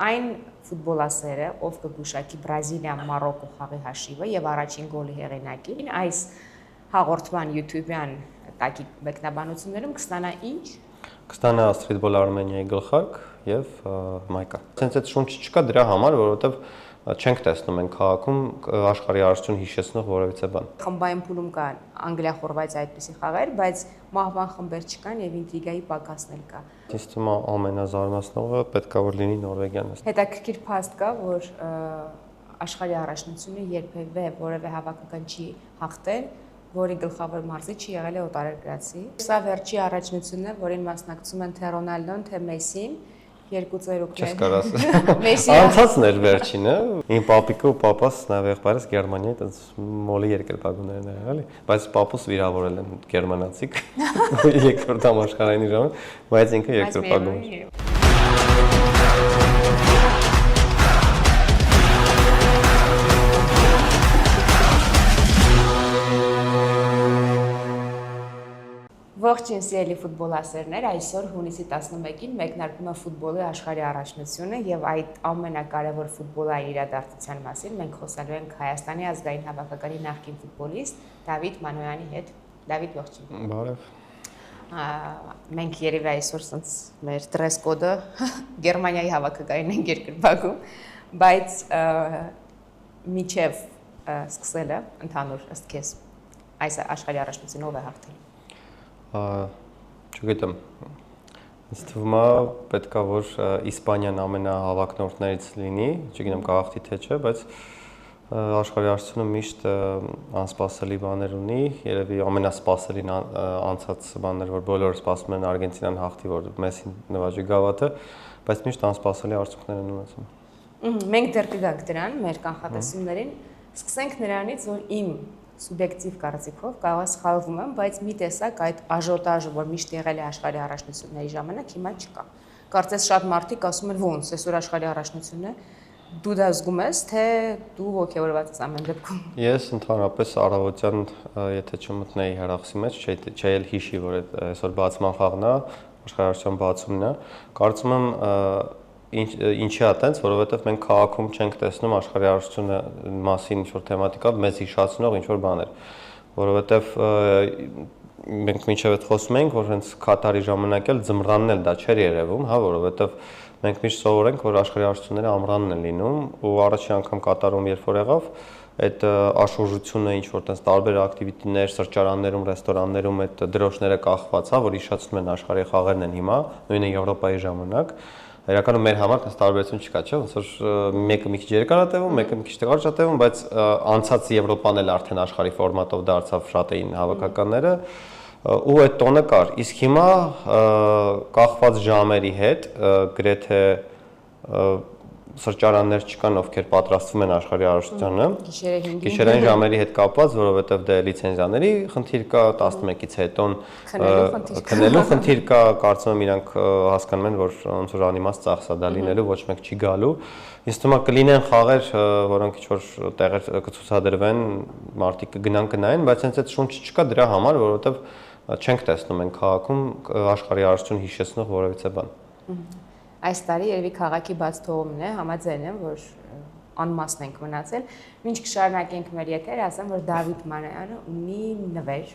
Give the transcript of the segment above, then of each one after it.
Այն ֆուտբոլասերը, ով կգուշակի Բրազիլիա-Մարոկո խաղի հաշիվը եւ առաջին գոլի հեղինակին, այս հաղորդման YouTube-յան տակի մեկնաբանություններում կստանա ինչ? Կստանա Streetball Armenia-ի գլխարկ եւ մայկա։ Ցենց այդ շունչը չկա դրա համար, որովհետեւ չենք տեսնում են քաղաքում աշխարհի արժություն հիշեցնող որևիցե բան։ Խմբային փուլում կան Անգլիա-Խորվաթիա այդպիսի խաղեր, բայց մահվան խմբեր չկան եւ ինտրիգայի պակասներ կա։ Ինձ թվում է ամենազարմացնողը պետքա որ լինի Նորվեգիան։ Հետաքրքիր փաստ կա, որ աշխարհի առաջնությունը երբևէ որևէ հավաքական չի հաղթել, որի գլխավոր մարզիչ չի եղել է օտարերկրացի։ Սա վերջի առաջնությունն է, որին մասնակցում են թե Ռոնալդոն, թե Մեսին, երկու ծերուկներ։ Չես կարաս։ Անցածն էր վերջինը։ Իմ պապիկը ու պապաս նաև եղբայրս Գերմանիայի այդպես մոլի երկրպագուներն են եղել, բայց պապուս վիրավորել են գերմանացիք երկրորդ համաշխարհային ժամանակ, բայց ինքը երկրպագու էր։ Ողջույն սիրելի ֆուտբոլասերներ, այսօր հունիսի 11-ին մեկնարկում է ֆուտբոլի աշխարհի առաջնությունը եւ այդ ամենակարևոր ֆուտբոլային իրադարձության մասին մենք խոսելու ենք Հայաստանի ազգային հավաքականի նախկին ֆուտբոլիստ Դավիթ Մանոյանի հետ։ Դավիթ, ողջույն։ Բարև։ Մենք երևի այսօր sense մեր դրես կոդը Գերմանիայի հավաքականին ենք երկրպագում, բայց միջև սկսելը ընդհանուր ըստ քեզ այս աշխարհի առաջնությունը ով է հաղթել։ Չգիտեմ, ինձ թվում է պետքա որ Իսպանիան ամենահավաքնորդներից լինի, չգիտեմ կհաղթի թե չէ, բայց աշխարհի արդյունքում միշտ անսպասելի բաներ ունի, երևի ամենասպասելին անցած բաներ, որ բոլորը սպասում են Արգենտինան հաղթի, որ Մեսին նվաճի գավաթը, բայց միշտ անսպասելի արդյունքներ են ունեցել։ Մենք դեռ կգանք դրան մեր կանխատեսումներին, սկսենք նրանից, որ իմ սուբյեկտիվ կարծիքով կարող է սխալվում եմ, բայց մի տեսակ այդ աժոտաժը, որ միշտ եղել է աշխարհի առաջնությունների ժամանակ, հիմա չկա։ Կարծես շատ մարդիկ ասում են ոնց, այսօր աշխարհի առաջնությունն է, դու դա զգում ես, թե դու ոգևորված ես ամեն դեպքում։ Ես ընդհանրապես առավոտյան, եթե չմտնեի հեռախոսի մեջ, չէի էլ հիշի, որ այսօր բացման խաղն է, աշխարհի առաջնության բացումն է, կարծում եմ ինչի է այդպես, որովհետև մենք քաղաքում չենք տեսնում աշխարհի արդյունքը մասին ինչ-որ թեմատիկա, մեզ հիշացնող ինչ-որ բաներ, որովհետև մենք մինչև այդ խոսում ենք, որ հենց Քաթարի ժամանակ էլ ձմռանն էլ դա չէր երևում, հա, որովհետև մենք միշտ սովորենք, որ աշխարհի արդյունքները ամռանն են լինում, ու առաջին անգամ Կատարում երբ որ եղավ, այդ աշխուժությունը ինչ-որ տես տարբեր ակտիվիտիներ, սրճարաններում, ռեստորաններում այդ դրոշները կախված, հա, որ հիշացնում են աշխարհի խաղերն են հիմա, նույնը Եվրոպայի ժամանակ Իրականում մեր համար այս տարբերություն չկա, չէ՞, ոնց որ մեկը մի քիչ երկար է տևում, մեկը մի քիչ կարճ է տևում, բայց անցած Եվրոպան էլ արդեն աշխարհի ֆորմատով դարձավ, շատ էին հավաքականները, ու այդ տոնը կար։ Իսկ հիմա կախված ժամերի հետ գրեթե սրճարաններ չկան, ովքեր պատրաստվում են աշխարհի առաջնությանը։ Գիշերային ժամերի հետ կապված, որովհետև դե լիցենզիաների խնդիր կա, 11-ից հետո քնելու խնդիր կա, կարծում եմ իրանք հասկանում են, որ ոնց որ անիմաստ ծախս է դա լինելու, ոչ մեկ չի գալու։ Ինձ թվում է կլինեն խաղեր, որոնք ինչ-որ տեղեր կցուցադրվեն, մարդիկ կգնան կնայեն, բայց հենց այդ շունչը չկա դրա համար, որովհետև չենք տեսնում են քաղաքում աշխարհի առաջնություն հիշեցնող որևիցե բան։ Այս տարի երևի քաղաքի բաց թողումն է, համաձայն եմ, որ անմասն ենք մնացել։ Մինչ կշարունակենք մեր եթերը, ասեմ, որ Դավիթ Մանոյանը ունի նվեր։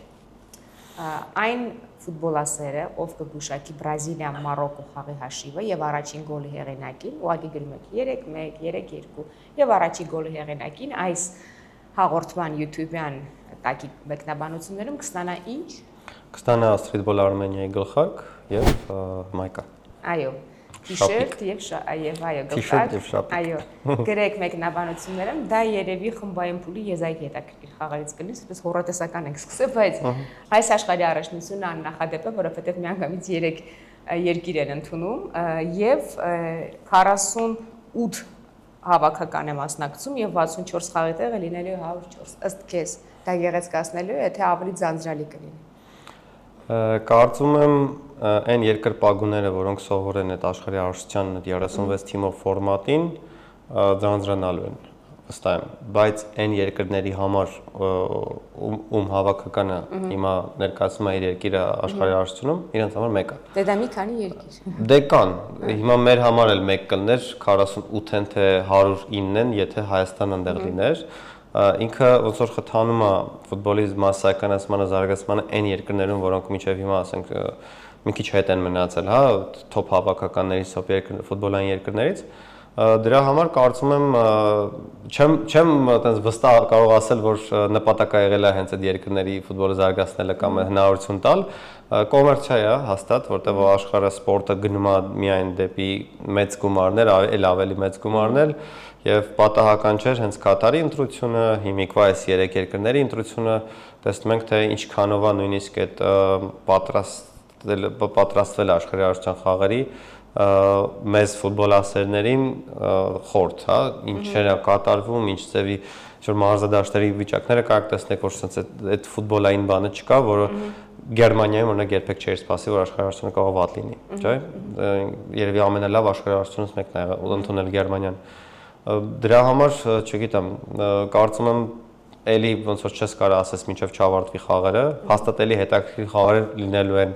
Այն ֆուտբոլասերը, ով կգուշակի Բրազիլիա-Մարոկո խաղի հաշիվը եւ առաջին գոլի հեղինակին, ուղղակի գրում եք 3-1, 3-2 եւ առաջին գոլի հեղինակին այս հաղորդման YouTube-յան տակի մեկնաբանություններում կստանա ինչ? Կստանա Streetball Armenia-ի գլխարկ եւ մայկա։ Այո։ T-shirt եւ այո, գլխարկ։ Այո, գրեք մեկնաբանություններում, դա երևի խմբային փուլի եզակի հետաքրքիր խաղերից կլինի, այսպես հոռետեսական ենք սկսել, բայց այս աշխարհի առաջնությունը աննախադեպ է, որովհետեւ միանգամից 3 երկիր են ընդունում եւ 48 հավաքական է մասնակցում եւ 64 խաղի տեղ է լինելու 104։ Ըստ քեզ դա գեղեցկացնելու է, թե ավելի ձանձրալի կլինի։ Կարծում եմ այն երկրպագուները, որոնք սովոր են այդ աշխարհի առաջնության 36 թիմով ֆորմատին, ձանձրանալու են։ վստահ եմ, բայց այն երկրների համար ում հավաքականը հիմա ներկայացնում է իր երկիրը աշխարհի արժությունում, իրենց համար մեկ է։ Դե դա մի քանի երկիր։ Դե կան, հիմա մեր համար էլ մեկ կլներ 48-ն թե 109-ն, եթե Հայաստանը ընդեղ լիներ, ինքը ոնց որ խթանում է ֆուտբոլի մասսայականացմանը, զարգացմանը այն երկրներում, որոնք մինչև հիմա ասենք մի քիչ հետ են մնացել, հա, թոփ հավաքականներից, թոփ ֆուտբոլային երկրներից։ Դրա համար կարծում եմ չեմ այտենց վստահ կարող ասել, որ նպատակը եղել է հենց այդ երկրների ֆուտբոլը զարգացնելը կամ հնարավորություն տալ, կոմերցիա է հաստատ, որտեղ աշխարհը սպորտը գնում է միայն դեպի մեծ գումարներ, այլ ավելի մեծ գումարներ եւ պատահական չէր հենց Կատարի ընտրությունը, հիմիկվա այս 3 երկրների ընտրությունը, տեսնում ենք թե ինչքանով է նույնիսկ այդ պատրաստվել աշխարհի արժան խաղերի մեծ ֆուտբոլասերներին խորտ, հա, ինչեր է կատարվում, ինչ ձևի որ մարզադաշտերի վիճակները կարող տեսնեք, որ sense այդ ֆուտբոլային բանը չկա, որը Գերմանիայում օրինակ երբեք չէր սպասի, որ աշխարհի արժությունը կարող վատ լինի, չէ՞։ Երևի ամենալավ աշխարհի արժությունից մեկն է ընդունել Գերմանիան։ Դրա համար, չգիտեմ, կարծում եմ էլի ոնց որ չես կարող ասես մինչև չավարտվի խաղերը, հաստատ էլի հետաքրքիր խաղեր լինելու են,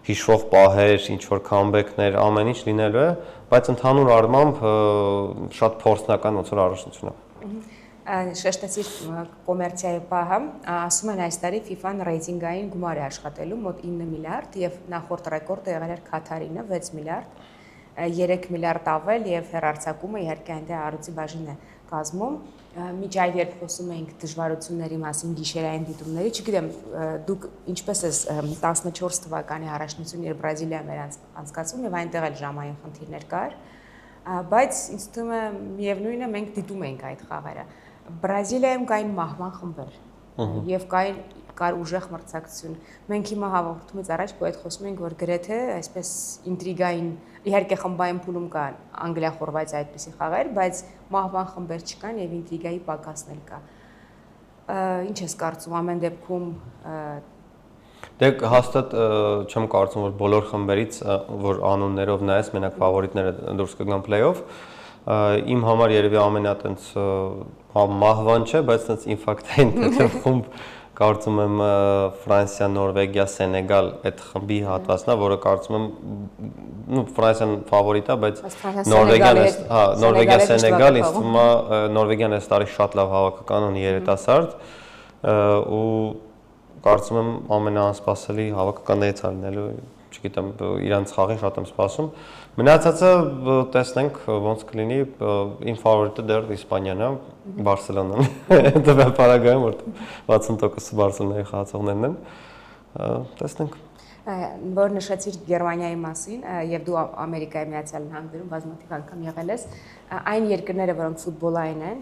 հիշվող պահեր, ինչ որ քամբեքներ, ամեն ինչ լինելու է, բայց ընդհանուր առմամբ շատ փորձնական ոնց որ առաջնություն է։ Շեշտեցիր կոմերցիայի պահը, ասում են այս տարի FIFA-ն ռեյտինգային գումար է աշխատելու մոտ 9 միլիարդ եւ նախորդ ռեկորդը եղել էր Քաթարինը 6 միլիարդ, 3 միլիարդ ավել եւ հեռարձակումը իհարկե այնտեղ առյուծի բաժին է կազմում։ Միջ այդ երբ խոսում էինք դժվարությունների մասին, գիշերային դիտումների, չգիտեմ, դուք ինչպես ես 14 թվականի առաջնություն, երբ Բրազիլիայում էր անցկացվում եւ այնտեղ էլ ժամային խնդիրներ կար, բայց ինձ թվում է միևնույնն է մենք դիտում ենք այդ խաղերը։ Բրազիլիայում կային մահվան խմբեր եւ կար ուժեղ մրցակցություն։ Մենք հիմա հաղորդումից առաջ պոետ խոսում ենք, որ գրեթե այսպես ինտրիգային, իհարկե խմբային փուլում կան Անգլիա-Խորվաթիա այդպիսի խաղեր, բայց մահվան խմբեր չկան եւ ինտրիգայի պակասն էլ կա։ Ինչ ես կարծում ամեն դեպքում Դե հաստատ չեմ կարծում, որ բոլոր խմբերից, որ անուններով նայես, մենակ ֆավորիտները դուրս կգան play-off, իմ համար երևի ամենատենց մահվան չէ, բայց տենց ինֆակտային թեթև խումբ կարծում եմ Ֆրանսիա, Նորվեգիա, Սենեգալ այդ խմբի հատվածն է, որը կարծում եմ Ֆրանսիան ֆավորիտ է, բայց Նորվեգիան է, հա, Նորվեգիա, Սենեգալ, ինձ թվում է Նորվեգիան այս տարի շատ լավ հավաքական ունի երիտասարդ ու կարծում եմ ամենաանսպասելի հավաքականներից է լինելու, չգիտեմ, իրանց խաղին շատ եմ սպասում։ Մնացածը տեսնենք ոնց կլինի, իմ ֆավորիտը դեռ Իսպանիան է, Բարսելոնան։ Դա պարագայում որ 60% Բարսելոնայի խաղացողներն են։ Տեսնենք։ Որ նշեցիր Գերմանիայի մասին եւ դու Ամերիկայի Միացյալ Նահանգներում բազմաթիվ անգամ եղել ես, այն երկրները, որոնք ֆուտբոլային են,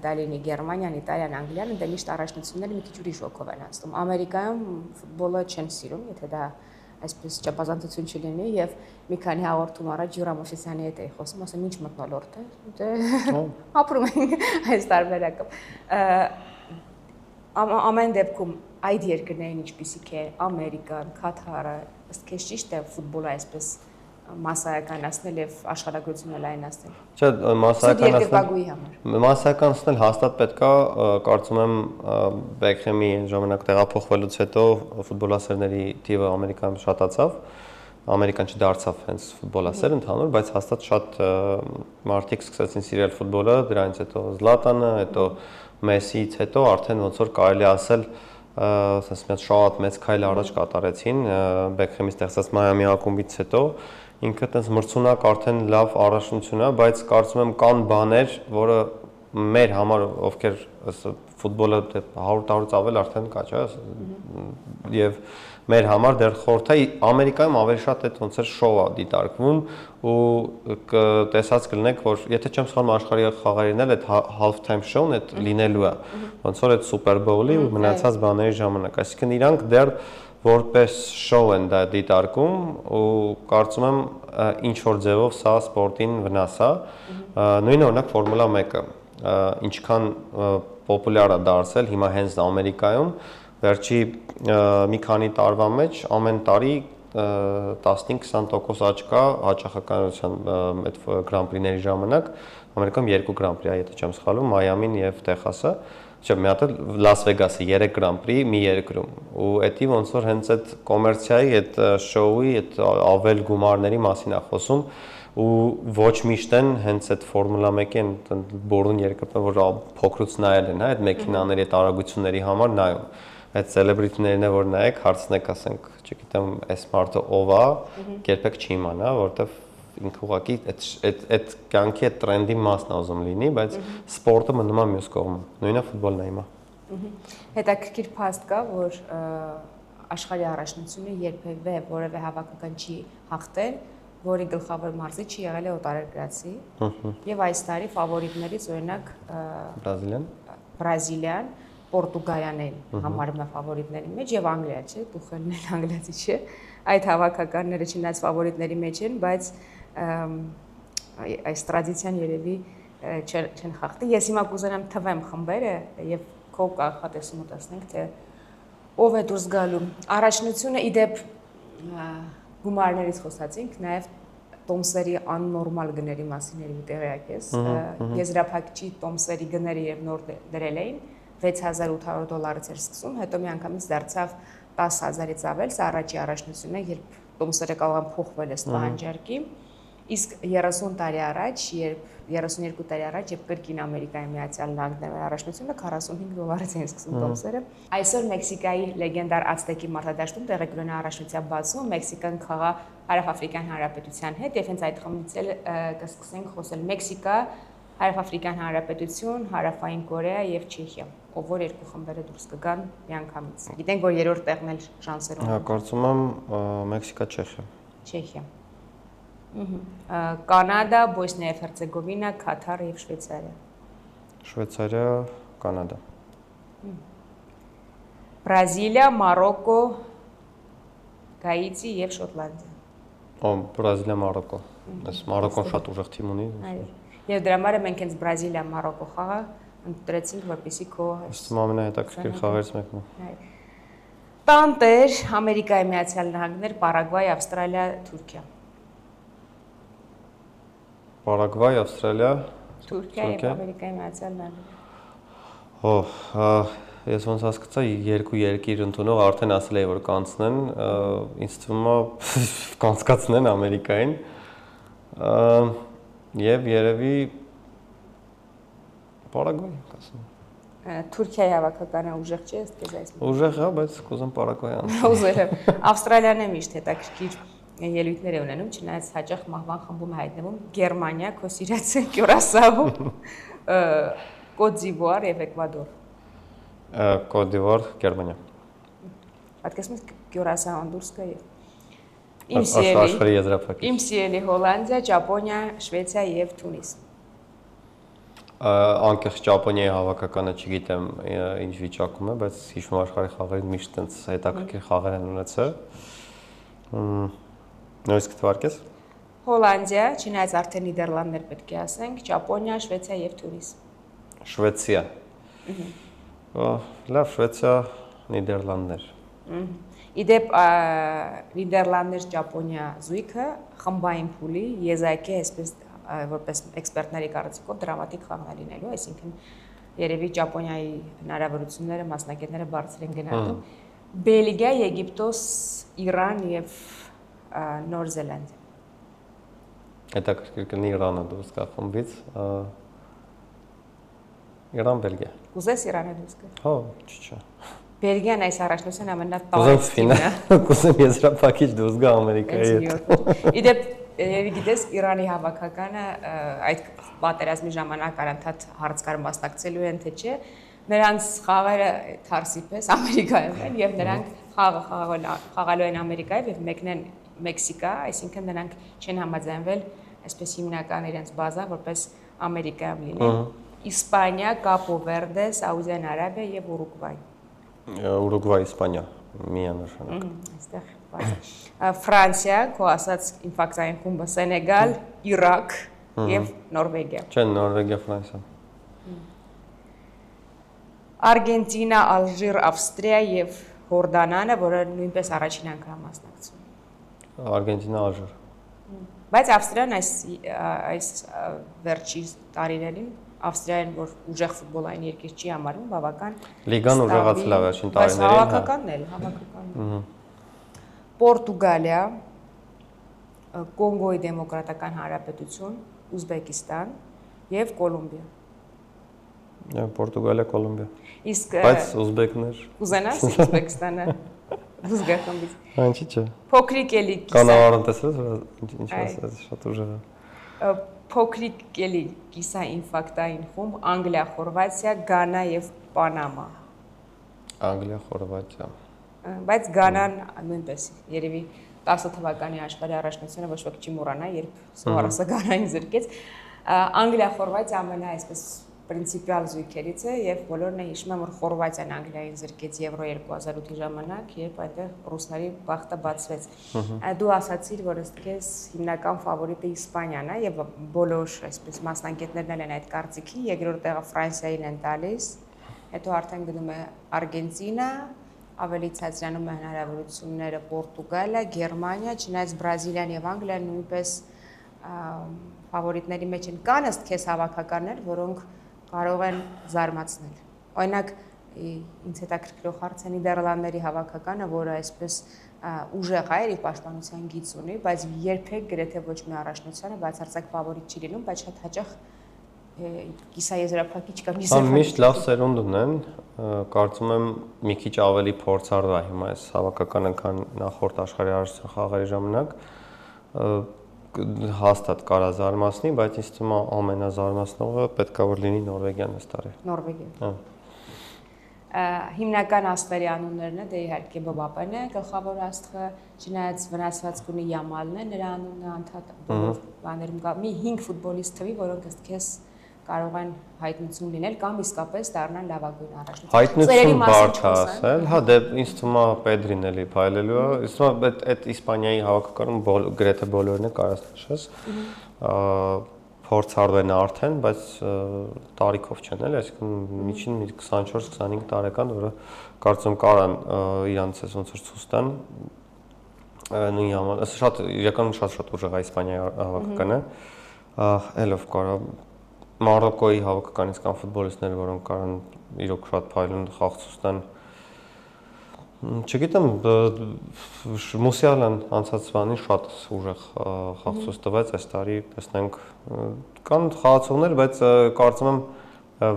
դա լինի Գերմանիան, Իտալիան, Անգլիան, դա միշտ առաջնությունները մի քիչ ուրիշ ոգով են անցնում։ Ամերիկայում ֆուտբոլը չեն սիրում, եթե դա այսպես չափազանցություն չլինի եւ մի քանի հաղորդում առաջ Յուրա Մոշիսյանի հետ էի խոսում, ասեմ ինչ մթնոլորտ է, դե ապրում ենք այս տարբերակով։ Ամեն դեպքում այդ երկրներին ինչպիսիք է Ամերիկան, Քաթարը, ըստ քեզ ճիշտ է ֆուտբոլը այսպես մասսայականացնել եւ աշխարհագրությունը լայնացնել։ Չէ, մասսայականացնել հաստատ պետք է, կարծում եմ Բեքհեմի ժամանակ տեղափոխվելուց հետո ֆուտբոլասերների թիվը Ամերիկայում շատացավ, Ամերիկան չդարձավ հենց ֆուտբոլասեր ընդհանուր, բայց հաստատ շատ մարդիկ սկսեցին սիրել ֆուտբոլը, դրանից հետո Զլատանը, հետո Մեսիից հետո արդեն ոնց որ կարելի ասել ասես մի շատ մեծ քայլ առաջ կատարեցին Բեքհեմի ստեղծած Մայամի ակումբից հետո ինքը տես մրցունակ արդեն լավ առաջնություն է, բայց կարծում եմ կան բաներ, որը մեր համար ովքեր ֆուտբոլը 100-ից ավել արդեն կա, չէ՞, եւ մեր համար դեռ խորթ է Ամերիկայում ավելի շատ այդ ոնց էր շոու է դիտարկվում ու տեսած կլինեք, որ եթե չեմ սխալվում աշխարհի խաղերին էլ այդ half time show-ն այդ լինելու է, ոնց որ այդ Super Bowl-ի ու մնացած բաների ժամանակ, այսինքն իրանք դեռ որպես շոու են դա դիտարկում ու կարծում եմ ինչ որ ձևով սա սպորտին վնաս է, նույնը օրինակ Ֆորմուլա 1-ը, ինչքան պոպուլյար է դարձել հիմա հենց Ամերիկայում վերջի մի քանի տարվա մեջ ամեն տարի 15-20% աճ կա հաճախականության այդ Grand Prix-ների ժամանակ։ Ամերիկայում 2 Grand Prix, եթե չեմ սխալվում, Մայամին եւ Տեխասը։ Չէ, մի հատ Լաս Վեգասը 3 Grand Prix մի երկրում։ Ու էդի ոնց որ հենց այդ կոմերցիայի, այդ շոուի, այդ ավել գումարների մասին է խոսում ու ոչ միշտ են հենց այդ Ֆորմուլա 1-ին բորուն երկրները, որ փոքրուց նայել են, հա, այդ մեքենաների, այդ արագությունների համար նայում։ Այդ celebrity-ներն է որ նայեք, հարցնեք, ասենք, չգիտեմ, այս մարդը ով է, երբեք չի իմանա, որովհետև ինքը ուղղակի այդ կյանքի այդ տրենդի մասն է ուզում լինի, բայց սպորտը մնում է մյուս կողմը։ Նույնը ֆուտբոլն է հիմա։ Հետաքրքիր փաստ կա, որ աշխարհի առաջնությունը երբևէ որևէ հավաքական չի հաղթել, որի գլխավոր մարզիչ չի եղել է օտարերկրացի։ Եվ այս տարի ֆավորիտներից օրինակ Բրազիլիան, Պորտուգալիան են համարվում է ֆավորիտների մեջ եւ Անգլիա, չէ՞, Տուխելն էլ անգլիացի չէ։ Այդ հավաքականները չնայած ֆավորիտների մեջ են, բայց այս տրադիցիան երևի չեն խախտի։ Ես հիմա կուզենամ թվեմ խմբերը եւ քո կանխատեսումը տեսնենք, թե ով է դուրս գալու։ Առաջնությունը իդեպ գումարներից խոսացինք, նաեւ տոմսերի աննորմալ գների մասին երևի տեղյակ ես։ Եզրափակիչի տոմսերի գները եւ նոր դրել էին $6,800 էր սկսում, հետո միանգամից դարձավ 10,000-ից ավել, սա առաջի առաջնությունն է, երբ տոմսերը կարող են փոխվել ըստ պահանջարկի, իսկ 30 տարի առաջ, 32 տարի առաջ, երբ կրկին Ամերիկայի Միացյալ Նահանգների առաջնությունը $45 էին սկսում տոմսերը։ Այսօր Մեքսիկայի լեգենդար Ացտեկի մարտադաշտում տեղի կունենա առաջնության բացումը, Մեքսիկան խաղա Հարավաֆրիկյան Հանրապետության հետ, եւ հենց այդ խմբից էլ կսկսենք խոսել Մեքսիկա, Հարավաֆրիկյան Հանրապետություն, Հարավային Կորեա եւ Չեխիա, ով որ երկու խմբերը դուրս կգան միանգամից։ Գիտենք, որ երրորդ տեղն էլ շանսեր ունի։ Հա, կարծում եմ Մեքսիկա, Չեխիա։ Չեխիա։ Կանադա, Բոսնիա եւ Հերցեգովինա, Կաթար եւ Շվեյցարիա։ Շվեյցարիա, Կանադա։ Բրազիլիա, Մարոկո, Գայիցի եւ Շոտլանդիա։ Բրազիլիա, Մարոկո։ Այս Մարոկոն շատ ուժեղ թիմ ունի։ Այո։ Եվ դրա համար մենք հենց Բրազիլիա, Մարոկո խաղը ընտրեցինք, որպեսզի քո ըստ ամենահետաքրքիր խաղերից մեկն է։ Այո։ Տանտեր, Ամերիկայի Միացյալ Նահանգներ, Պարագվայ, Ավստրալիա, Թուրքիա։ Պարագվայ, Ավստրալիա, Թուրքիա եւ Ամերիկայի Միացյալ Նահանգներ։ Ես ոնց հասկացա, երկու երկիր ընդունող արդեն ասել էի, որ կանցնեն, ինձ թվում է կանցկացնեն Ամերիկային։ Եվ երևի Պարագվայ, ասում։ Թուրքիայի հավաքականը ուժեղ չէ, ըստ քեզ այս։ Ուժեղ է, բայց կուզեմ Պարագվայ անցնել։ Ուզել եմ։ Ավստրալիան է միշտ հետաքրքիր ելույթներ է ունենում, չնայած հաճախ մահվան խմբում է հայտնվում Գերմանիա, քո սիրած Կյուրասաու, Կոտ դ'Իվուար եւ Էկվադոր։ Կոտ դ'Իվուար, Գերմանիա։ Պատկերացնես Կյուրասաուն դուրս գա եւ Աշխարհի եզրափակիչ։ Իմ սիրելի Հոլանդիա, Ճապոնիա, Շվեյցարիա եւ Թունիս։ Անկեղծ Ճապոնիայի հավաքականը չգիտեմ ինչ վիճակում է, բայց հիշում աշխարհի խաղերին միշտ այնց հետաքրքիր խաղեր են ունեցել։ Նույնիսկ թվարկես։ Հոլանդիա, չնայած արդեն Նիդերլանդներ պետք է ասենք, Ճապոնիա, Շվեյցարիա եւ Թունիս։ Շվեյցարիա։ Լավ, Շվեյցարիա, Նիդերլանդներ։ Իդեպ Նիդերլանդներ, Ճապոնիա զույգը խմբային փուլի եզակի այսպես որպես էքսպերտների կարծիքով դրամատիկ խաղն է լինելու, այսինքն երևի Ճապոնիայի հնարավորությունները մասնակիցները բարձր են գնահատում։ Բելգիա, Եգիպտոս, Իրան եւ Նոր Զելանդիա։ Հետաքրքիր կլինի Իրանը դուրս գա խմբից։ Իրան, Բելգիա։ Կուզես Իրանը դուրս գա։ Հա, չէ։ Բելգիան այս առաջնության ամենատարած թիմն է։ Կուզեմ եզրափակիչ դուրս գա Ամերիկայի հետ։ Իդեպ Եվ գիտես Իրանի հավաքականը այդ պատերազմի ժամանակ առանց հարց կար մասնակցելու են թե չէ, նրանց խաղերը թարսի պես Ամերիկայում են եւ նրանք խաղալու են Ամերիկայով եւ մեկն են Մեքսիկա, այսինքն նրանք չեն համաձայնվել այսպես հիմնական իրենց բազա որպես Ամերիկայում լինեն։ Իսպանիա, Կապո Վերդե, Սաուդյան Արաբիա եւ Ուրուգվայ։ Ուրուգվայ, Իսպանիա, միանշանակ։ Այստեղ Ֆրանսիա, քո ասած ինֆակցիային խումբը Սենեգալ, Իրաք եւ Նորվեգիա։ Չէ, Նորվեգիա, Ֆրանսիա։ Արգենտինա, Ալժիր, Ավստրիա եւ Հորդանանը, որը նույնպես առաջին անգամ մասնակցում։ Արգենտինա աժոր։ Բայց Ավստրիան այս վերջի տարիներին Ավստրիան, որ ուժեղ ֆուտբոլային երկիր չի համարվում, բավական լիգան ուժեղացել է վերջին տարիներին։ Բայց հավաքականն էլ։ Պորտուգալիա, Կոնգոյի Դեմոկրատական Հանրապետություն, Ուզբեկիստան եւ Կոլումբիա։ Պորտուգալիա, Կոլումբիա։ Իսկ բայց ուզբեկներ։ Ուզենաս Ուզբեկստանը Ուզբեկամից։ Այնչի չէ։ Փոքրիկ էլի կանավարն տեսրես, ինչ ասած, շատ ուժեղ է։ Փոքրիկ էլի կիսա ինֆակտային խումբ Անգլիա, Խորվաթիա, Գանա եւ Պանամա։ Անգլիա, Խորվաթիա։ Բայց Գանան նույնպես երևի 10 թվականի աշխարհի առաջնությունը ոչ ոք չի մոռանա, երբ Սուարեսը Գանային զրկեց։ Անգլիա, Խորվաթիա ամենա այսպես պրինցիպիալ զույգերից է եւ բոլորն է հիշում են, որ Խորվաթիան Անգլիային զրկեց Եվրո 2008-ի ժամանակ, երբ այնտեղ ռուսների բախտը բացվեց։ Դու ասացիր, որ ըստ քեզ հիմնական ֆավորիտը Իսպանիան է եւ բոլոր այսպես մասնագետներն են այդ կարծիքի, երկրորդ տեղը Ֆրանսիային են տալիս, հետո արդեն գնում է Արգենտինա, ավելի ցածրանում է հնարավորությունները Պորտուգալիա, Գերմանիա, չնայած Բրազիլիան եւ Անգլիան նույնպես ֆավորիտների մեջ են։ Կան ըստ քեզ հավաքականներ, որոնք կարող են զարմացնել։ Օրինակ, ինձ հետաքրքրող հարց է Նիդերլանդների հավաքականը, որը այսպես ուժեղ է իր պաշտպանության գիծ ունի, բայց երբեք գրեթե ոչ մի առաջնությանը բացարձակ ֆավորիտ չի լինում, բայց շատ հաճախ կիսաեզրափակիչ կամ միշտ լավ սերունդ ունեն, կարծում եմ մի քիչ ավելի փորձառու է հիմա այս հավաքականը, քան նախորդ աշխարհի առաջնության խաղերի ժամանակ։ Հաստատ կարա զարմացնի, բայց ինձ թվում է ամենազարմացնողը պետքա որ լինի Նորվեգիան այս տարի։ Նորվեգիա։ Հիմնական աստղերի անուններն է, դե իհարկե Մբապեն է, գլխավոր աստղը, չնայած վնասվածք ունի Յամալն է, նրա անունը անդադ բոլոր բաներում կա։ Մի 5 ֆուտբոլիստ թվի, որոնք ըստ քեզ կարող են հայտնություն լինել կամ իսկապես դառնալ լավագույն առաջնորդ։ Հայտնություն բարդ է ասել, հա դե ինձ թվում է Պեդրին էլի փայլելու է, ինձ թվում է այդ Իսպանիայի հավաքականում գրեթե բոլորն է կարաս նշես, փորձառու են արդեն, բայց տարիքով չեն էլի, այսինքն միջին 24-25 տարեկան, որը կարծում կարան իրանց էս ոնց որ ցույց տան նույն ժամանակ, շատ իրականում շատ ուժեղ է Իսպանիայի հավաքականը, ելով կարա Մարոկոյի հավաքականից կան ֆուտբոլիստներ, որոնք կարան իրոք շատ փայլուն խաղցույց տան։ Չգիտեմ, Մուսիալան անցած բանին շատ ուժեղ խաղցույց տվեց, այս տարի տեսնենք կան խաղացողներ, բայց կարծում եմ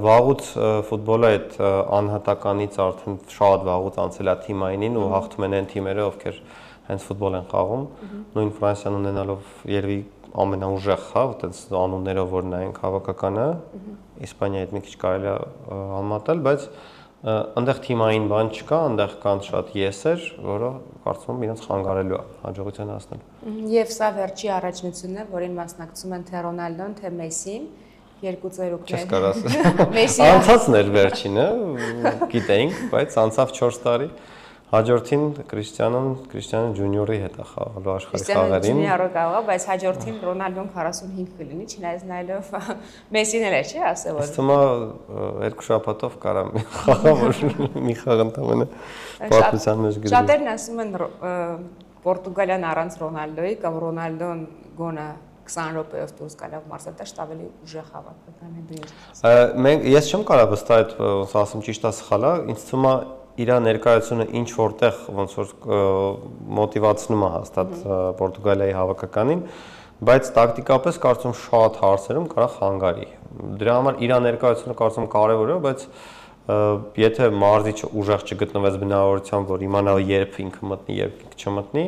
վաղուց ֆուտբոլը այդ անհատականից արդեն շատ վաղուց անցել է թիմայինին ու հաղթում են այն թիմերը, ովքեր հենց ֆուտբոլ են խաղում։ Նույն Ֆրանսիան ունենալով երևի ամենաուժեղ խաղ, այդպես անուններով որ նայենք հավաքականը, Իսպանիայի հետ մի քիչ կարելի է համատել, բայց այնտեղ թիմային բան չկա, այնտեղ կան շատ եսեր, որը կարծում եմ իրենց խանգարելու է հաջողության հասնել։ Եվ սա վերջի առաջնությունն է, որին մասնակցում են թե Ռոնալդոն, թե Մեսսին, երկու ծերուկներ։ Չես կարաս։ Անցածն էր վերջինը, գիտեինք, բայց անցավ 4 տարի։ Հաջորդին Քրիստիանո Ջունիորի հետ է խաղալու աշխարհի խաղերին։ Ջունիորը կարող է, բայց հաջորդին Ռոնալդոն 45 կլինի, չնայած նայելով Մեսսին էլ է, չի ասել որ։ Ըստ ումա երկու շաբաթով կարա խաղա, որ մի խաղ ընդամենը պատմության մեջ գրի։ Շատերն ասում են Պորտուգալիան առանց Ռոնալդոյի կամ Ռոնալդոն գոնը 20 րոպեով դուրս գալով մարզադաշտ ավելի ուժեղ հավաքական է դու։ Ես չեմ կարող վստահել, ոնց ասեմ ճիշտ է սխալ է, ինձ թվում է իր ներկայությունը ինչ որտեղ ոնց որ մոտիվացնում է հաստատ Պորտուգալիայի հավաքականին, բայց տակտիկապես կարծում շատ հարցերում կարա խանգարի։ Դրա համար իր ներկայությունը կարծում կարևոր է, բայց եթե մարզիչը ուժեղ չգտնվեց բնավորությամբ, որ իմանա երբ ինքը մտնի, երբ ինքը չմտնի,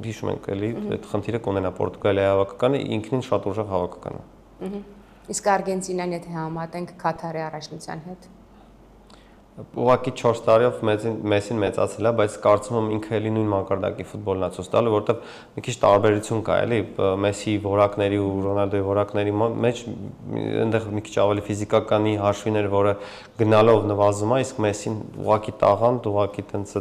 հիշում ենք էլի այդ խնդիրը կունենա Պորտուգալիայի հավաքականը, ինքնին շատ ուժեղ հավաքական է։ Իսկ Արգենտինան եթե համատենք Կաթարի առաջնության հետ ուղղակի 4 տարիով Մեսին մեծացել է, բայց կարծում եմ ինքը էլի նույն մակարդակի ֆուտբոլն է ցույց տալու, որովհետև մի քիչ տարբերություն կա, էլի Մեսսիի որակների ու Ռոնալդոյի որակների մեջ այնտեղ մի քիչ ավելի ֆիզիկականի հաշվիներ, որը գնալով նվազում է, իսկ Մեսին ուղղակի տաղանդ, ուղղակի տենց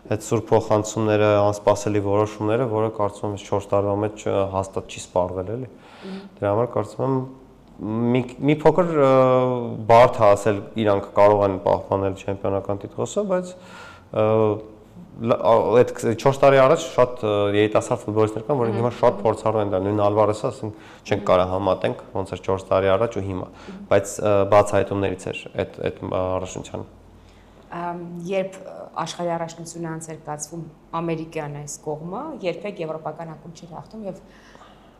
այդ սուր փոխանցումները, անսպասելի որոշումները, որը կարծում եմ 4 տարվա մեջ հաստատ չի սպառվել, էլի։ Դրա համար կարծում եմ մի փոքր բարդ է ասել իրանք կարող են պահպանել չեմպիոնական տիտղոսը, բայց այդ 4 տարի առաջ շատ երիտասարդ ֆուտբոլիստներ կան, որոնք հիմա շատ փորձառու են դա, նույն Ալվարեսը, ասենք, չենք կարող համատենք ոնց էր 4 տարի առաջ ու հիմա, բայց բացահայտումներից էր այդ առաջնության։ Երբ աշխարհի առաջնությունը անց էր կացվում ամերիկյան այս կողմը, երբեք եվրոպական ակումբ չէր հաղթում եւ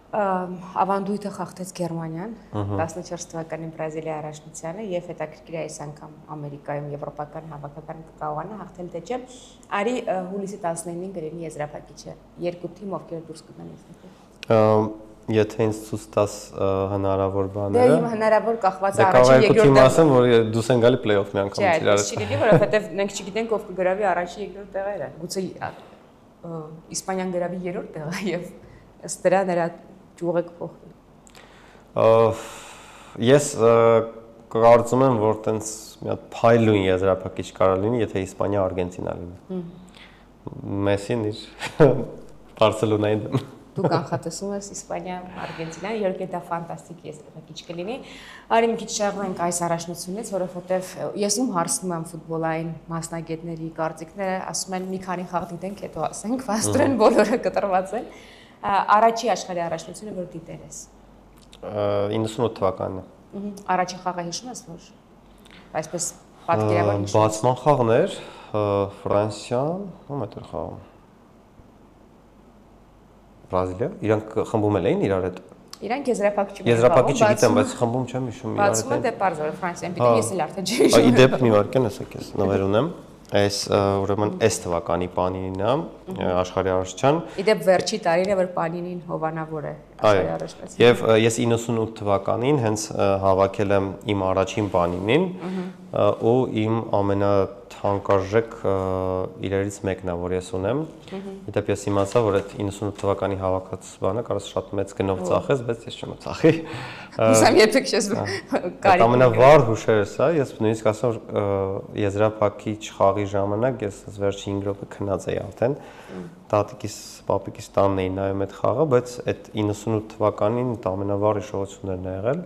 ավանդույթը խախտեց Գերմանիան 14 թվականին Բրազիլիայի առաջնությանը եւ հետաքրքիր է այս անգամ Ամերիկայում եվրոպական հավաքական կարողանա հաղթել թե չէ։ Արի հուլիսի 19-ին գրենի եզրափակիչը երկու թիմ ովքեր դուրս կգան այստեղ։ Եթե ինձ ցույց տաս հնարավոր Դե բաները։ իմ հնարավոր կախված է առաջին երկրորդ ասեմ, որ դուս են գալի play-off մի անգամ իրար։ Չէ, չի լինի, որովհետեւ մենք չգիտենք ով կգրավի առաջին երկրորդ տեղերը։ Գուցե Իսպանիան գրավի երրորդ տեղը եւ ըստ դրա նրա ճյուղը կփոխվի։ Ես կարծում եմ, որ տենց մի հատ փայլուն եզրափակիչ կարող լինի, եթե Իսպանիա Արգենտինա լինի։ Մեսին իր Բարսելոնային դեմ։ Դու կանխատեսում ես Իսպանիա Արգենտինան, իհարկե դա ֆանտաստիկ եզրափակիչ կլինի։ Արի մի քիչ շեղվենք այս առաջնությունից, որովհետև ես ում հարցնում եմ ֆուտբոլային մասնագետների կարծիքները, ասում են մի քանի խաղ դիտենք, հետո ասենք, վաստորեն բոլորը կտրված են։ Առաջի աշխարհի առաջնությունը որ դիտել ես 98 թվականն է։ Առաջի խաղը հիշում ես որ այսպես պատկերավոր հիշում ես։ Բացման խաղներ Ֆրանսիան, ում է դեռ խաղում։ Բրազիլիա, իրանք խմբում էին իրար հետ։ Իրանք եզրափակիչ Եզրափակիչը գիտեմ, բայց խմբում չեմ հիշում իրար հետ։ Բացումը դե պարզ որ Ֆրանսիան պիտի ես էլ արդեն չի հիշում։ Իդեպ մի վարքան ասեք ես նվեր ունեմ։ Այս ուրեմն այս թվականի Պանինին է աշխարհի առաջնության։ Իդեպ վերջի տարին է որ Պանինին հովանավոր է աշխարհի առաջնության։ Եվ ես 98 թվականին հենց հավաքել եմ իմ առաջին Պանինին ու իմ ամենաթանկարժեք իրերից մեկն է, որ ես ունեմ։ Իդեպ ես իմացա, որ այդ 98 թվականի հավաքած բանը կարծես շատ մեծ գնով ծախես, բայց ես չեմ ծախի։ Հուսամ երբեք չես կարի։ Ամենավառ հուշերս է, ես նույնիսկ ասեմ եզրափակիչ խաղի ժամանակ ես վերջին 5 րոպե քնած էի արդեն։ Տատիկիս, պապիկիս տանն էի նայում այդ խաղը, բայց այդ 98 թվականին ամենավառ հիշողություններն ա եղել։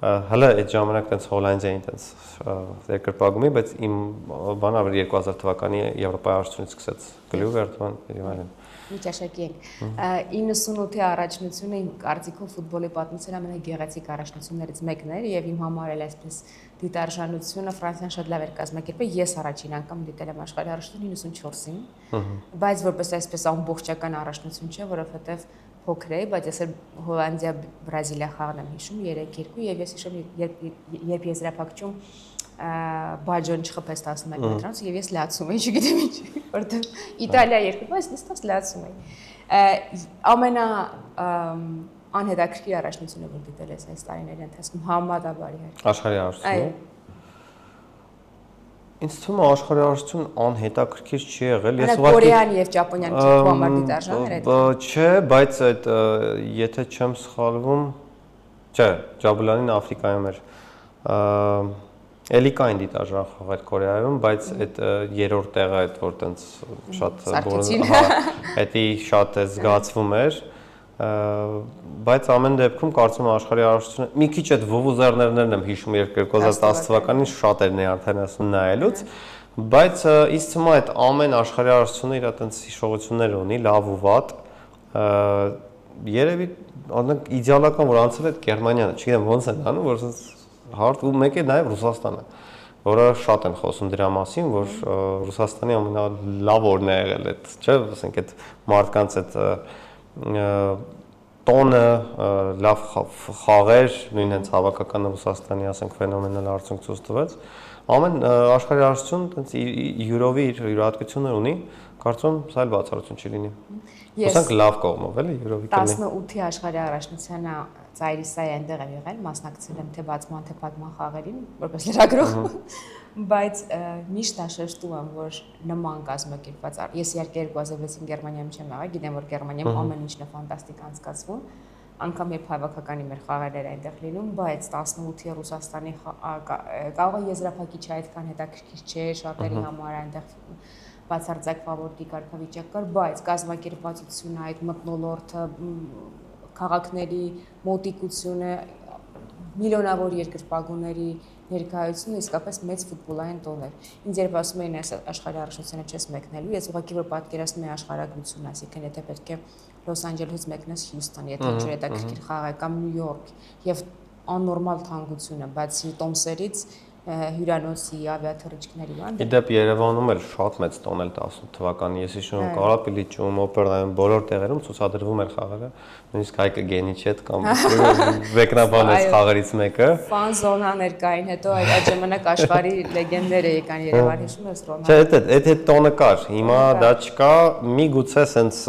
Հələ այդ ժամանակ տենց Հոլանդիային տենց երկրպագումի, բայց իմ բանը ավելի 2000 թվականի Եվրոպայի առաջնությունից սկսեց Գլյուվերտման եւ այլն։ Մի ճաշակի ենք։ 98-ի առաջնությունը իմ կարծիքով ֆուտբոլի պատմության ամենագեղեցիկ առաջնություններից մեկն էր եւ իմ համար էլ այսպես դիտարժանությունը Ֆրանսիան շատ լավ էր կազմակերպել։ Ես առաջին անգամ դիտել եմ աշխարհի առաջնությունը 94-ին, բայց որպես այսպես ամբողջական առաջնություն չէ, որովհետեւ փոքր է, բայց ես Հոլանդիա-Բրազիլիա խաղն եմ հիշում 3-2 եւ ես հիշում երբ եզրափակչում Բաջոն չխփեց 11 մետրանոց եւ ես լացում էի, չգիտեմ ինչ, որտեղ Իտալիա երկու, բայց նստած լացում էի։ Ամենա անհետաքրքիր առաջնությունը որ դիտել ես այս տարիների ընթացքում համեմատաբար իհարկե։ Աշխարհի առաջնությունը։ Ինձ թվում է աշխարհի առաջնություն անհետաքրքիր չի եղել։ Ես ուղղակի Կորեան եւ Ճապոնիան չի համար դիտարժան էր այդ։ Չէ, բայց այդ եթե չեմ սխալվում, չէ, Ջաբուլանին Աֆրիկայում էր։ Էլի կային դիտարժան խաղեր Կորեայում, բայց այդ երրորդ տեղը այդ որ տենց շատ էդի շատ է զգացվում էր, բայց ամեն դեպքում կարծում եմ աշխարհի առաջնությունը մի քիչ այդ վուվուզերներն եմ հիշում 2010 թվականին շատ էր ներանթանացում նայելուց, բայց ինձ թվում է այդ ամեն աշխարհի առաջնությունը իր այդպես հիշողություններ ունի, լավ ու վատ, երևի օրինակ իդեալական որ անցել է Գերմանիան, չգիտեմ ոնց են անում, որ հարթ ու մեկ է նաև Ռուսաստանը, որը շատ են խոսում դրա մասին, որ Ռուսաստանի ամենալավ օրն է եղել այդ, չէ, ասենք այդ մարդկանց այդ տոնը լավ խաղեր, նույն հենց հավաքական Ռուսաստանի, ասենք, ֆենոմենալ արդյունք ցույց տվեց։ Ամեն աշխարհի առաջնություն տենց յուրովի իր յուրահատկություններ ունի, կարծում սա էլ բացառություն չի լինի։ Ասենք լավ կողմով էլի յուրովի կլինի։ 18-ի աշխարհի առաջնությանը ծայրիսայ այնտեղ եմ եղել, մասնակցել եմ թե բացման թե փակման խաղերին, որպես լրագրող, բայց միշտ հաշվետվում եմ, որ նման կազմակերպված, ես իհարկե 2006-ին Գերմանիայում չեմ եղել, գիտեմ որ Գերմանիայում ամեն ինչն է ֆանտաստիկ անցկացվում, անգամ երբ հավաքականի մեր խաղերները այնտեղ լինում, բայց 18-ի Ռուսաստանի կարող է եզրափակիչ այդքան հետաքրքիր չէ, շատերի համար այնտեղ բացարձակ ֆավորտի կարգավիճակ կար, բայց կազմակերպվածությունը, այդ մթնոլորտը, քաղաքների մոտիկությունը, միլիոնավոր երկրպագուների ներկայությունը իսկապես մեծ ֆուտբոլային տոն էր։ Ինձ երբ ասում էին այս աշխարհի առաջնությանը չես մեկնելու, ես ուղղակի որ պատկերացնում եմ աշխարհագրություն, այսինքն եթե պետք է Լոս Անջելեսից մեկնես Հյուսթոն, եթե ինչ-որ հետաքրքիր խաղ է կամ Նյու Յորք եւ աննորմալ թանկությունը, բացի Տոմսերից հյուրանոցի, ավիաթռիչքների բան։ Իդեպ Երևանում էլ շատ մեծ տոն էլ 18 թվականին, ես հիշում եմ Կարապիլիչում, օպերայում, բոլոր տեղերում ցուցադրվում էր խաղերը, նույնիսկ Հայկը Գենիչ հետ կամ վեկնաբանեց խաղերից մեկը։ Ֆան զոնաներ կային, հետո այդ ժամանակ աշխարհի լեգենդները եկան Երևան, հիշում ես Ռոնալդո։ Չէ, այդ տոնը կար, հիմա դա չկա, միգուցե սենց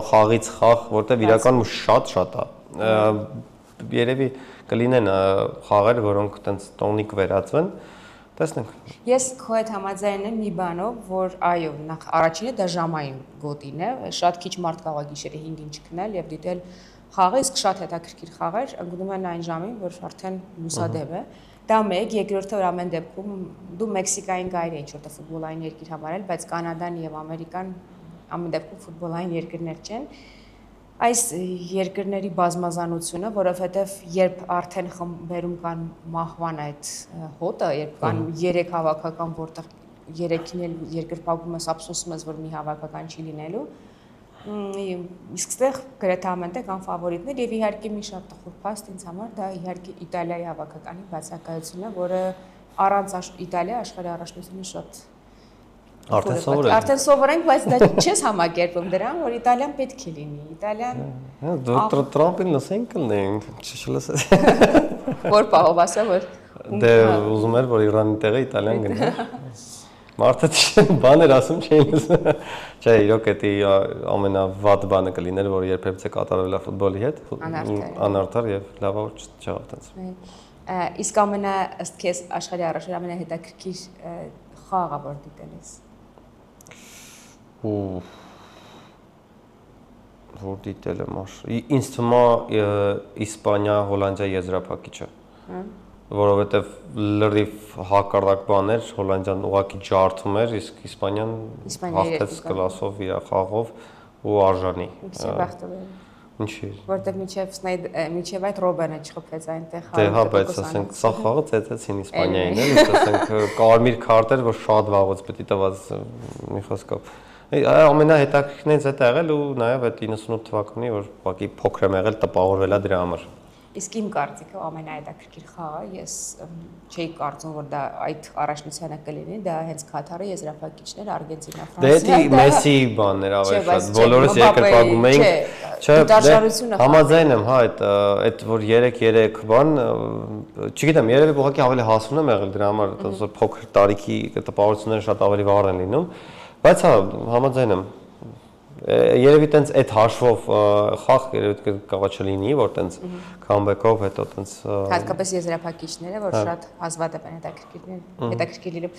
խաղից խաղ, որտեվ իրականում շատ է։ Երևի կլինեն խաղեր, որոնք տենց տոնիկ վերածվեն, տեսնենք։ Ես քո հետ համաձայն եմ մի բանով, որ այո, նախ առաջինը դա ժամային գոտին է, շատ քիչ մարդ կարող է գիշերը 5-ին չքնել եւ դիտել խաղը, իսկ շատ հետաքրքիր խաղեր ընկնում են այն ժամին, որ արդեն լուսադեմ է։ Դա մեկ, երկրորդը որ ամեն դեպքում դու Մեքսիկային գայր ես ինչ-որ ֆուտբոլային երկիր համարել, բայց Կանադան եւ Ամերիկան ամեն դեպքում ֆուտբոլային երկրներ չեն։ Այս երկրների բազմազանությունը, որովհետև երբ արդեն խմբերում կան մահվան այդ հոտը, երբ կան 3 հավաքական, որտեղ 3-ին էլ երկրպագում ես, ափսոսում ես, որ մի հավաքական չի լինելու, իսկ ստեղ գրեթե ամենտեղ կան ֆավորիտներ եւ իհարկե մի շատ տխուր փաստ ինձ համար դա իհարկե Իտալիայի հավաքականի բացակայությունն է, որը առանց Իտալիա աշխարհի առաջնությունը շատ Արդեն սովորենք, բայց դա չես համակերպում դրան, որ Իտալիան պետք է լինի։ Իտալիան դու Տրամպին լսենք կլինենք, չլսես։ Որ պահով ասա, որ դե ուզում էր, որ Իրանի տեղը Իտալիան գնա։ Մարդը բաներ ասում չէին լսում։ Չէ, իրոք դա ամենավատ բանը կլիներ, որ երբևէ կատարվել է ֆուտբոլի հետ, անարդար եւ լավ որ չեղավ տենց։ Իսկ ըստ քեզ աշխարհի առաջին ամենահետաքրքիր խաղը որ դիտել ես։ Որ դիտել եմ ինձ թվում է Իսպանիա Հոլանդիա եզրափակիչը որովհետև լրիվ հակառակ բաներ Հոլանդիան ուղղակի ջարդում էր իսկ Իսպանիան հաղթեց կլասով իր խաղով ու արժանի ինչի որտեղ միջև այդ Ռոբենը չխփեց այնտեղ դե հա բայց ասենք սա խաղը ծեծեցին Իսպանիային էլի ասենք կարմիր քարտեր որ շատ վաղուց պետք է տված մի խոսքով ամենահետաքրքիրներից է եղել ու նաև այդ 98 թվականի որ ուղղակի փոքր եմ եղել տպավորվել է դրա համար Իսկ իմ կարծիքով ամենահետաքրքիր խաղը ես չէի կարծում որ դա այդ առաջնությանը կլինի դա հենց Կաթարի եզրափակիչն էր Արգենտինա Ֆրանսիա Դե Մեսսի բաններ ավելի շատ բոլորս երկրպագում էինք չէ համաձայն եմ հա այդ որ 3-3 բան չգիտեմ երևի ուղղակի ավելի հասուն եմ եղել դրա համար որ փոքր տարիքի տպավորությունները շատ ավելի վառ են լինում բայց հա համաձայն եմ Երևի տենց այդ հաշվով խաղ երևի կարող չլինի, որ տենց comeback-ով հետո տենց հատկապես եզրափակիչները, որ շատ հազվադեպ են հետաքրքիր լինում։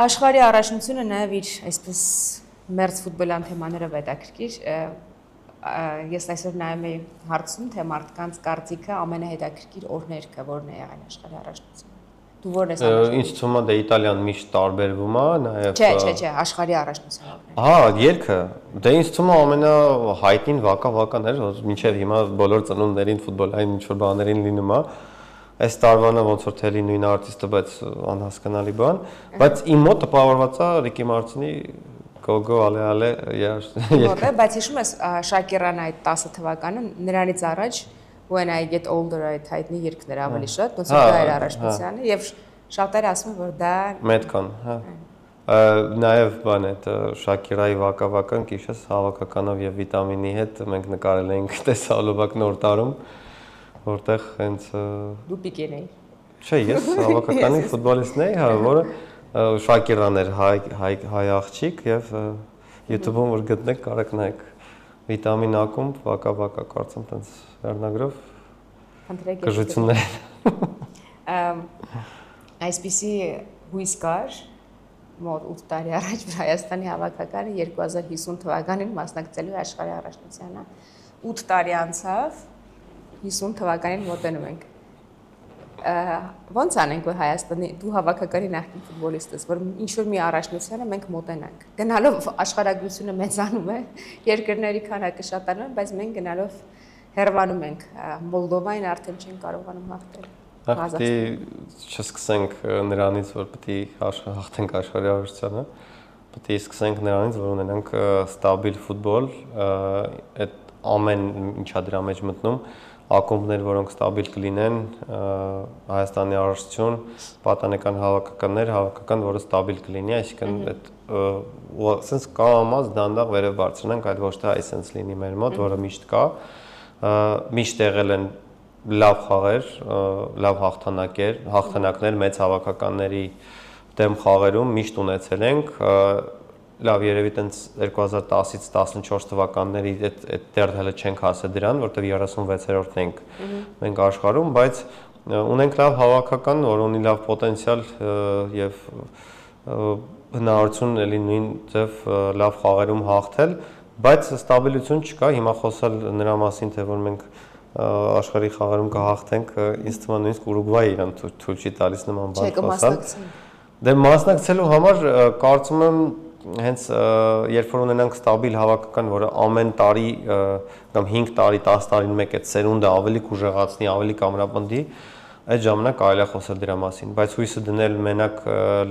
Աշխարհի առաջնությունը նաև իր այսպես մերձ ֆուտբոլյան թեմաներով հետաքրքիր։ Ես այսօր նայում եի հարցում, թե մարդկանց կարծիքը ամենահետաքրքիր օրներքը որն է եղել աշխարհի առաջնությունը։ Դու որն ես առաջնություն։ Ինչ թվում է դե Իտալիան միշտ տարբերվում է, նաև Չէ, աշխարհի առաջնությունը։ Հա, երգը։ Դե ինձ թվում է ամենահայտնին Վակա էր, որ մինչև հիմա բոլոր ծնունդներին ֆուտբոլային ինչ-որ բաներին լինում է։ Այս տարվանը ոնց որ թելի նույն արտիստը, բայց անհասկանալի բան, բայց իմ մոտ տպավորված է Ռիկի Մարտինի Գոգո ալե երգը։ Բայց հիշում ես Շակիրան այդ 10 թվականը նրանից առաջ When I get older այդ հայտնի երգներ ավելի շատ, ոնց որ դա էր առաջնությանը եւ շատերը ասում են որ դա Մետքան, հա։ Նաև բան է, Շակիրայի Վակավական քիշես հավաքականով եւ վիտամինի հետ մենք նկարել էինք տեսալոբակ նոր տարում, որտեղ հենց դու պիկեր էի։ Չէ, ես հավաքականի ֆուտբոլիստն էի, հա, որը Շակիրան էր հայ աղջիկ եւ YouTube-ում որ գտնեք կարեք նայեք վիտամին ակումբ Վակա կարծեմ տենց վերնագրով կժություններ Այսպիսի հույս կար մոտ 8 տարի առաջ Հայաստանի հավաքականը 2050 թվականին մասնակցելու աշխարհի առաջնությանը 8 տարի անցավ 50 թվականին մոտենում ենք Ոնց անենք որ Հայաստանի դու հավաքականի նախկին ֆուտբոլիստ ես որ ինչ որ մի առաջնությանը մենք մոտենանք գնալով աշխարհագրությունը մեծանում է երկրների քանակը շատանում բայց մենք գնալով հեռվանում ենք Մոլդովային արդեն չեն կարողանում հաղթել Պետք է չսկսենք նրանից, որ պետք է հաղթենք աշխարհի արժությանը, պետք է սկսենք նրանից, որ ունենանք ստաբիլ ֆուտբոլ, այդ ամեն ինչա դրա մեջ մտնում, ակումբներ, որոնք ստաբիլ կլինեն, Հայաստանի արժություն, պատանեկան հավաքական, որը ստաբիլ կլինի, այսինքն այդ sense կամաց դանդաղ վերև բարձրանանք, այլ ոչ թե այս sense լինի մեր մոտ, որը միշտ կա, միշտ եղել են լավ խաղեր, լավ հաղթանակներ մեծ հավաքականների դեմ խաղերում միշտ ունեցել ենք, լավ երևի տենց 2010-ից 14 թվականների այդ դեռ հələ չենք հասել դրան, որտեղ 36-րդն ենք մենք աշխարհում, բայց ունենք լավ հավաքական, որ ունի լավ պոտենցիալ եւ հնարավորություն էլի նույն ձև լավ խաղերում հաղթել, բայց ստաբիլություն չկա, հիմա խոսալ նրա մասին, թե որ մենք աշխարհի խաղերում կհաղթենք, ինձ թվում է նույնիսկ Ուրուգվայի իրան թույլ չի տալիս նման բան խոսալ։ Դե մասնակցելու համար կարծում եմ հենց երբ որ ունենանք ստաբիլ հավաքական, որը ամեն տարի կամ 5 տարի, 10 տարին մեկ այդ սերունդը ավելի կուժեղացնի, ավելի կամրապնդի, այդ ժամանակ կարելի է խոսել դրա մասին, բայց հույսը դնել մենակ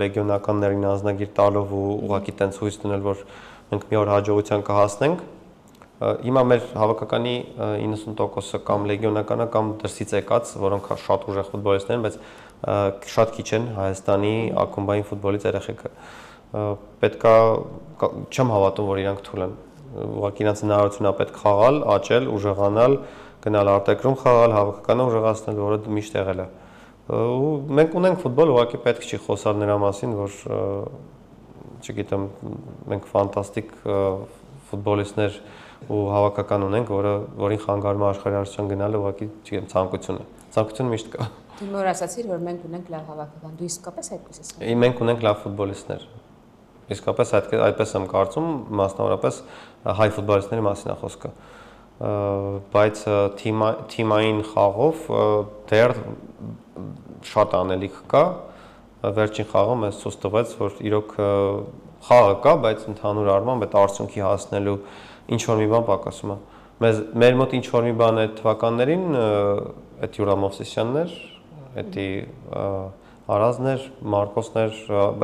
լեգիոնականներին անձնագիր տալով ու ուղղակի տենց հույս դնել, որ մենք մի օր հաջողության կհասնենք, հիմա մեր հավաքականի 90%-ը կամ լեգիոնականը կամ դրսից եկած, որոնք շատ ուժեղ ֆուտբոլիստներ են, բայց շատ քիչ են Հայաստանի ակումբային ֆուտբոլից երեխեքը։ Պետքա չեմ հավատում, որ իրանք թույլ են։ Ուղղակի իրանց հնարավորությունն է պետք խաղալ, աճել, ուժեղանալ, գնալ արտերկրում խաղալ, հավաքականը ուժեղացնել, որը միշտ եղել է։ Ու մենք ունենք ֆուտբոլ, ուղղակի պետք չի խոսալ նրա մասին, որ չգիտեմ, մենք ֆանտաստիկ ֆուտբոլիստներ ու հավաքական ունենք, որին խանգարում է աշխարհի արժության գնալը, ուղղակի չգիտեմ, ցանկությունը միշտ կա։ Դու նոր ասացիր, որ մենք ունենք լավ հավաքական, դու իսկապես այդպես ես ասում։ Մենք ունենք լավ ֆուտբոլիստներ։ Իսկապես այդպես եմ կարծում, մասնավորապես հայ ֆուտբոլիստների մասին է խոսքը։ Բայց թիմային խաղով դեռ շատ անելիք կա։ Վերջին խաղը մեզ ցույց տվեց, որ իրոք խաղը կա, բայց ընդհանուր առմամբ այդ արդյունքի հասնելու ինչ որ մի բան պակասում է։ Մեր մոտ ինչ որ մի բան այդ թվականներին այդ Յուրա Մովսիսյաններ, էդի Արազներ, Մարկոսներ,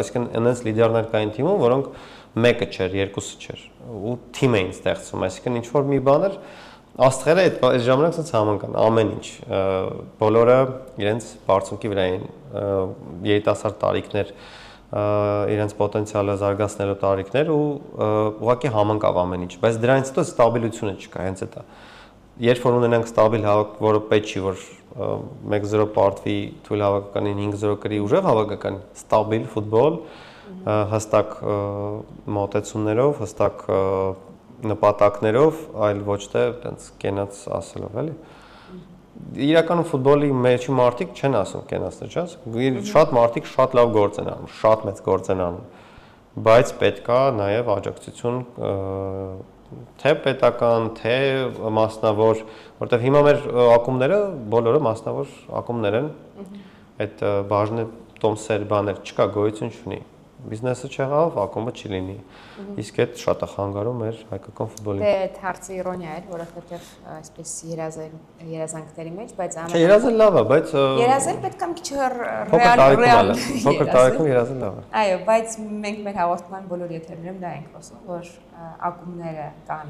այսինքն այնպես լիդերներ կային թիմում, որոնք մեկը չէր, երկուսը չէր, ու թիմ էին ստեղծում, այսինքն ինչ որ մի բան էր, աստղերը այդ ժամանակ ցած համընկան, ամեն ինչ, բոլորը իրենց բարձունքի վրա էին, երիտասարդ տարիքներ, իրենց պոտենցիալը զարգացնելու տարիքներ ու ուղղակի համընկավ ամեն ինչ, բայց դրանից հետո ստաբիլությունը չկա, հենց դա։ Երբ որ ունենանք ստաբիլ հավաք, որը պետք չի, որ 1-0 պարտվի, թույլ հավաքականին 5-0 կրի, ուժեղ հավաքական, ստաբիլ ֆուտբոլ, հստակ մոտեցումներով, հստակ նպատակներով, այլ ոչ թե այտենց կենաց ասելով, էլի։ Իրականում ֆուտբոլի մեջի մարդիկ չեն ասում կենացներ, չէ՞։ Շատ մարդիկ շատ լավ գործ են անում, շատ մեծ գործ են անում, բայց պետք է նաև աջակցություն թե պետական, թե մասնավոր, որտեղ հիմա մեր ակումբները բոլորը մասնավոր ակումբներ են, այդ բաժնե տոմսեր բաներ չկա, գոյություն չունի, բիզնեսը չեղավ, ակումբը չի լինի, իսկ այդ շատ է խանգարում մեր հայկական ֆուտբոլին։ Դե այդ հարցը իրոնիա էր, որովհետև այսպես երազանքների մեջ, բայց Չէ, երազել լավ է, բայց երազել պետք է մի քիչ ռեալ, փոքր տարիքում երազել լավ է։ Այո, բայց մենք մեր հաղորդման բոլոր եթերներում դա ենք խոսում, որ ակումբները կան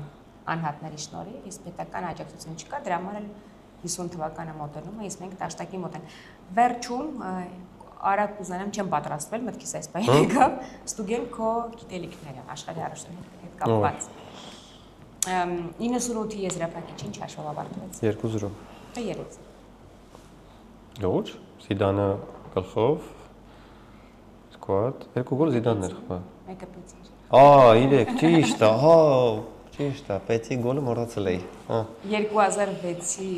անհատների շնորհիվ, իսկ պետական աջակցություն չկա, դրա համար էլ 50 թվականը մոտենում է, իսկ մենք տաշտակի մոտ ենք։ Վերջում արագ կուզանամ չեմ պատրաստվել, մտքիս այս բանը եկավ, ստուգեմ քո գիտելիքները աշխարհի առաջին հետ կապված։ 98-ի եզրափակիչ ինչ հաշվով ավարտվեց։ 2-0։ Երեք։ Լուրջ, Զիդանը գլխով, սկոտ, 2 գոլ Զիդանն էր խփա։ Մեկը պեցի։ 3, ճիշտ է, ճիշտ է, պեցի գոլը մոռացել էի։ 2006-ի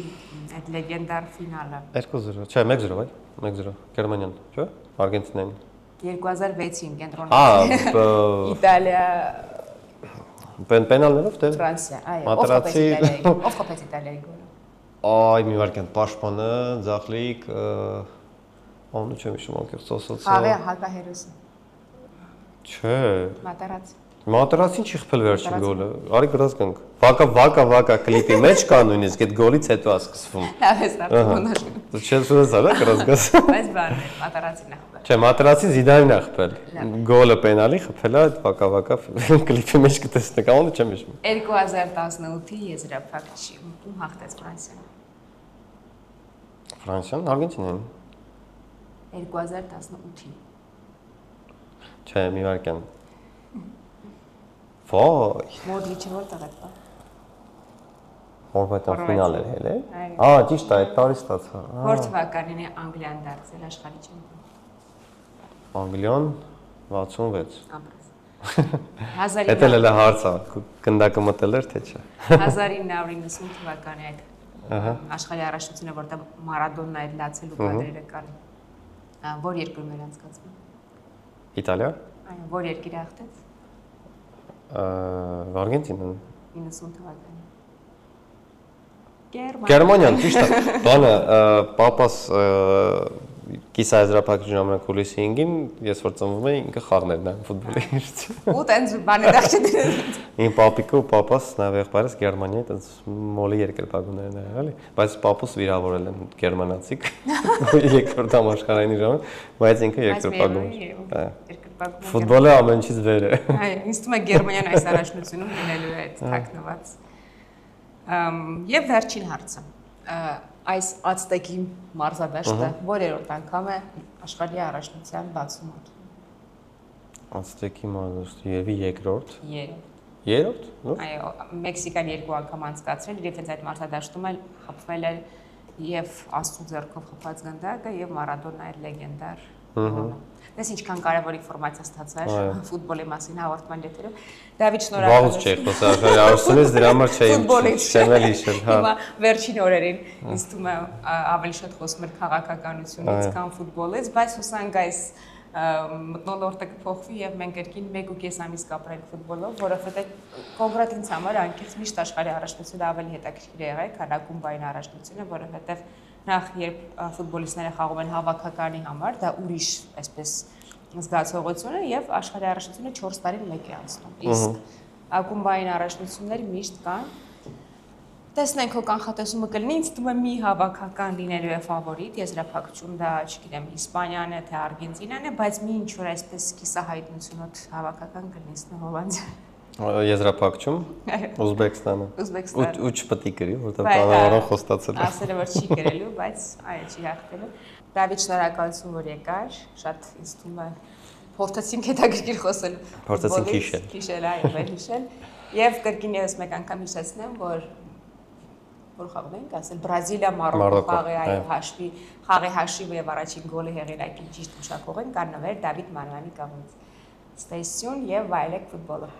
այդ լեգենդար ֆինալը։ 2-0, չէ, 1-0, այ 1-0, Գերմանիան, չէ՞, Արգենտինան։ 2006-ին կենտրոնում։ Իտալիա։ Պենալներով թե։ Ֆրանսիա, այո, ով կոպեց Իտալիայի գոլը։ Այ մի վարքան պաշտպանը, ձախլիկ, անու չեմ հիշում, անկեղծ ասած։ Խաղի հակահերոսը։ Չէ։ Մատարաց։ Մատերասին չի խփել վերջին գոլը։ Արի գրած գանք։ Վակա կլիպի մեջ կա նույնիսկ այդ գոլից հետո է սկսվում։ Լավ է ստարտում։ Դու չես ուզել, գրած գաս։ Բայց բան է, մատարածին է խփել։ Չէ, Մատերասին Զիդանին է խփել։ Գոլը պենալի խփել է, վակա կլիպի մեջ կտեսնեք, անդը չեմ հիշում։ 2018-ի եզրափակիչի ում հաղթեց Ֆրանսիան։ Ֆրանսիան, Արգենտինան։ 2018-ի։ Չէ, մի վարքյան։ Ոայ, Մոդրիչը որտեղ է բա։ Հորվատիան ֆինալ էր հել է։ Այո։ Ճիշտ է, այդ տարի ստացա։ Որ թվականին է Անգլիան դարձել աշխարհի չեմպիոն։ Անգլիան 66։ Ապրես։ Դա էլ է հարցը, գնդակը մտել էր թե չէ։ 1990 թվականի այդ աշխարհի առաջնությունը, որտեղ Մարադոնն այդ լացելու կադրերը կան։ Որ երկրում էր անցկացվում։ Իտալիա։ Այո, որ երկիրը հաղթեց։ Արգենտինան։ 90 թվականին։ Գերմանիան, ճիշտ է։ Բանը պապաս կիսաեզրափակիչի ժամանակ հուլիսի 5-ին, ես որ ծնվում էի, ինքը խաղն էր նայում ֆուտբոլի մեջ։ Ու տենց բանը դախ չդրել։ Իմ պապիկը ու պապաս նաև եղբայրս Գերմանիայի տենց մոլի երկրպագուներն են եղել, բայց պապուս վիրավորել են գերմանացիք երկրորդ համաշխարհային ժամանակ, բայց ինքը երկրպագու էր։ Ֆուտբոլը ամեն ինչից վեր է։ Այո, ինձ թվում է Գերմանիան այս առաջնությունում լինելու է թաքնված։ Եվ վերջին հարցը։ Այս ացտեկի մարզադաշտը որերորդ անգամ է աշխարհի առաջնության բացումը։ Ացտեկի մարզադաշտը եւի երկրորդ։ Երրորդ։ Երրորդ։ Այո, Մեքսիկան 2 անգամ անցկացրել, եւ հենց այդ մարզադաշտում էլ խփվել էր եւ Աստծո ձեռքով խփած գնդակը եւ Մարադոնա այդ լեգենդար գոլը։ Դες ինչքան կարևոր ինֆորմացիա ստացար ֆուտբոլի մասին հաղորդման եթերում։ Դավիթ, շնորհակալ եմ։ Վաղուց չէի խոսել, արարությունից դրա համար չէի չեմ հիշել, հա։ Հիմա վերջին օրերին ինձ թվում է ավելի շատ խոսում էր քաղաքականությունից, քան ֆուտբոլից, բայց հուսանք այս մտնոլորտը կփոխվի եւ մենք երկին 1.5 ամիս կապրենք ֆուտբոլով, որովհետեւ կոնկրետ ինձ համար անկեղծ միշտ աշխարհի առաջնությունը ավելի հետաքրքիր է եղել, քան ակումբային առաջնությունը, որովհետեւ նախ երբ ֆուտբոլիստները խաղում են հավաքականի համար, դա ուրիշ այսպես զգացողություն է եւ աշխարհի առաջնությունը 4 տարին մեկ է անցնում։ Իսկ ակումբային առաջնությունները միշտ կան։ Տեսնենք հո կանխատեսումը կլինի, ինձ թվում է մի հավաքական լինելու է ֆավորիտ, եզրափակություն դա, չգիտեմ, Իսպանիան է, թե Արգենտինան է, բայց մի ինչ որ այսպես կիսահայտնությունոտ հավաքական կլինի Հոլանդիան։ Եզրափակում Ուզբեկստանը։ Ուզբեկստանը։ Ու չպետք է գրի, որտեղ բանավարան խոստացել է։ Ասել է որ չի գրելու, բայց այո, չի հաղթելու։ Դավիթ, շնորհակալություն որ եկար, շատ ինձ թվում է փորձեցինք հետաքրքիր խոսել։ Փորձեցինք հիշել։ Հիշել, այո, վել հիշել։ Եվ կրկին ես մեկ անգամ հիշեցնեմ, որ խաղում ենք, ասել Բրազիլիա Մարոկկո խաղի հաշիվ եւ առաջին գոլի հեղինակի ճիշտ մշակող են կան նվեր Դավիթ Մանույանի կողմից։ Ստեյ սյուն եւ վայելեք ֆուտբոլը։